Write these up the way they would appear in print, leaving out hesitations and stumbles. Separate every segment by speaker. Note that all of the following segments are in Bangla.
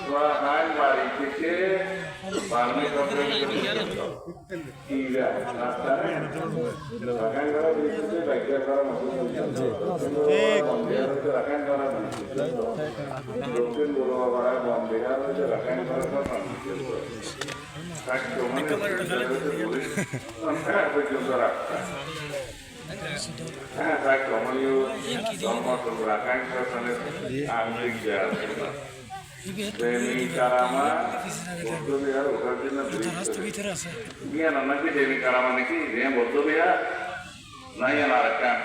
Speaker 1: Suahan mari kita parmi tiga rasanya bahkan kalau itu bagian kalau masuk bahkan kalau mungkin dulu orang Bombay itu bahkan kalau tak cuma itu sampai berjumpa tak cuma itu sama pergerakan kesannya Amerika Demi Karama বৌদ্ধ বিহার ওঠার জন্য মিয়া না নাকি দেবী কারামা নাকি যে বৌদ্ধ বিহার নাই আরেকখান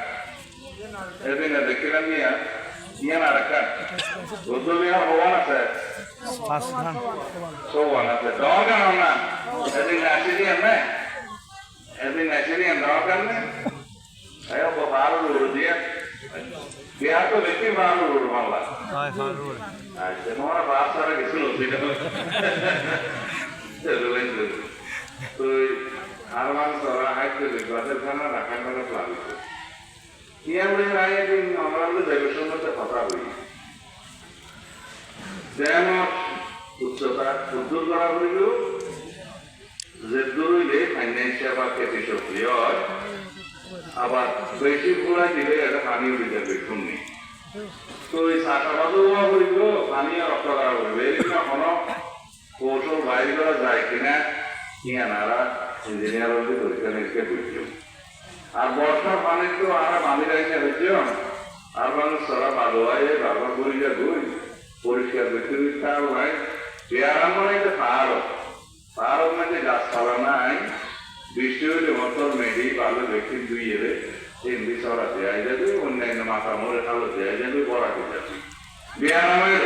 Speaker 1: এদিন দেখছিলাম মিয়া আরেকখান বৌদ্ধ বিহার হওয়ান আছে সৌয়ান আছে দরকার না এদিন আসিরিয়ান না এদিন আসিরিয়ান দরকার না আয় ভালো দিয়ে বিহার তো বেশি ভালো বাংলা আচ্ছা তোমার বাপ সারা গেছিল তো আর মানুষ হাইতে গাছের খানা রাখার খানা প্লাবিত কি আমরা একদিন আমরা দেবের মধ্যে কথা বলি যেন উচ্চতা উদ্যোগ করা হইল যে দূরইলে ফাইন্যান্সিয়াল বা ক্যাপিটাল হয় আবার বেশি ঘোড়ায় দিলে এটা পানি উঠে বেশি নেই তো এই চাষাবাদও করিব পানী রক্ত করা করিব এইগুলো এখনো কৌশল বাইরে করা যায় কিনা ইয়ানারা ইঞ্জিনিয়ার পরীক্ষা নিরীক্ষা করছিল আর বর্ষার পানি তো আর বাঁধি রাখতে হয়েছে আর মানুষ সারা ভালো হয় ব্যবহার করি যা ঘুরি পরিষ্কার করতে তার হয় পেয়ারাম মানে পাহাড় মানে গাছপালা নাই বৃষ্টি হইলে মতন মেডি ভালো ব্যক্তি দুই এলে হিন্দি সরা দেওয়া যাবে অন্যান্য মাথা মোড়ে খালো দেওয়া যাবে বড়া করে যাবে বিহার আমাদের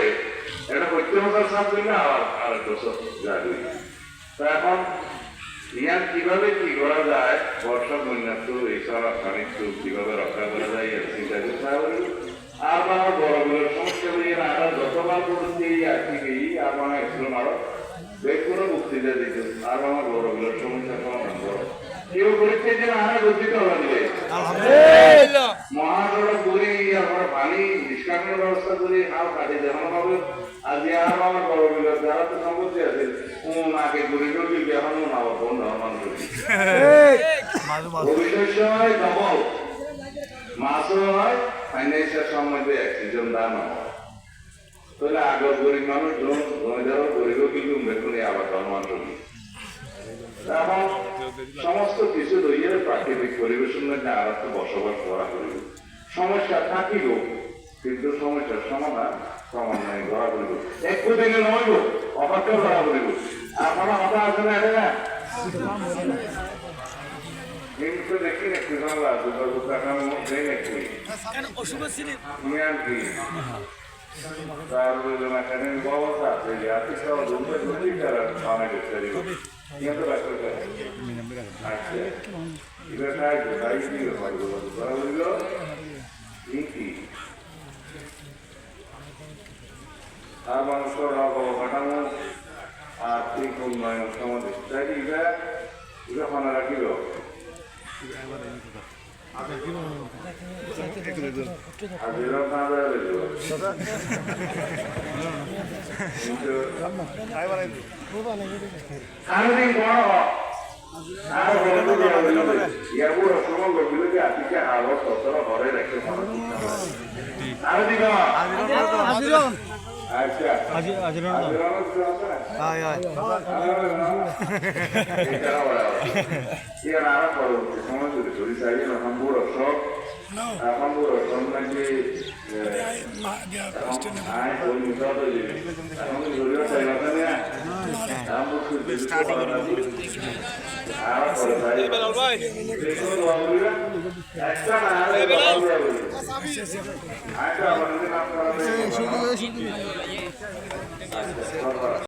Speaker 1: এটা প্রত্যেক বছর সাপ দিলে আবার আরেক বছর যাবে তো এখন ইয়ার কিভাবে কি করা যায় বর্ষা বন্যাত্ম এইসব খানিত্ব কিভাবে রক্ষা করা যায় এর চিন্তা করতে হবে আর আমার বড়গুলোর সমস্যা নিয়ে আরো যতবার পড়তে আর্থিক আর মানে একটু আরো বেশ কোনো বক্তৃতা দিত আর আমার বড়গুলোর সমস্যা সমাধান করো কেউ পরীক্ষার জন্য আরো গঠিত হওয়া দিলে মহাসড়ক করে আমরা পানি নিষ্কাশনের ব্যবস্থা করে আরো কাজে দেখানো হবে আজ আর আমার বড়গুলো যারা তো সম্পত্তি আছে আগে গরিব এখন না বন্ধ মানুষ ভবিষ্যৎ সময় ডবল মাছও হয় ফাইন্যান্সিয়াল সম্বন্ধে অ্যাক্সিডেন্ট দাম হয় তাহলে আগর গরিব মানুষ যারা গরিবও কিন্তু মেঘনে আবার ধর্মান করি এখন সমস্ত কিছু লইয়ে প্রাকৃতিক পরিবেশের মধ্যে আর একটু বসবাস করা করিব সমস্যা থাকিব কিন্তু সমস্যার সমাধান ক্রমান্বয়ে করা করিব একটু দিনে নইব অপাত্র করা করিব আপনারা কথা আছে না এটা না কিন্তু দেখি একটু জানলা দুটো টাকার মধ্যে একটু কি তারপরে একাডেমি ব্যবস্থা আছে যে আর্থিক তারা অনেক কিন্তু আচ্ছা এটা তাই কি আর মানুষের অবকাঠামো আর্থিক উন্নয়ন সমাবেশ তাই এটা খানা রাখিল সারাদিন বড় আর ইয়াগুলো সময় গভীর আজকে আলো সতেরো ঘরে রেখে আর দিবা আচ্ছা আর পরবর্তী সময় যদি ধরি চাই সম্পূর্ণ সব সম্পূর্ণ সব নাকি ধরিও চাই না একটা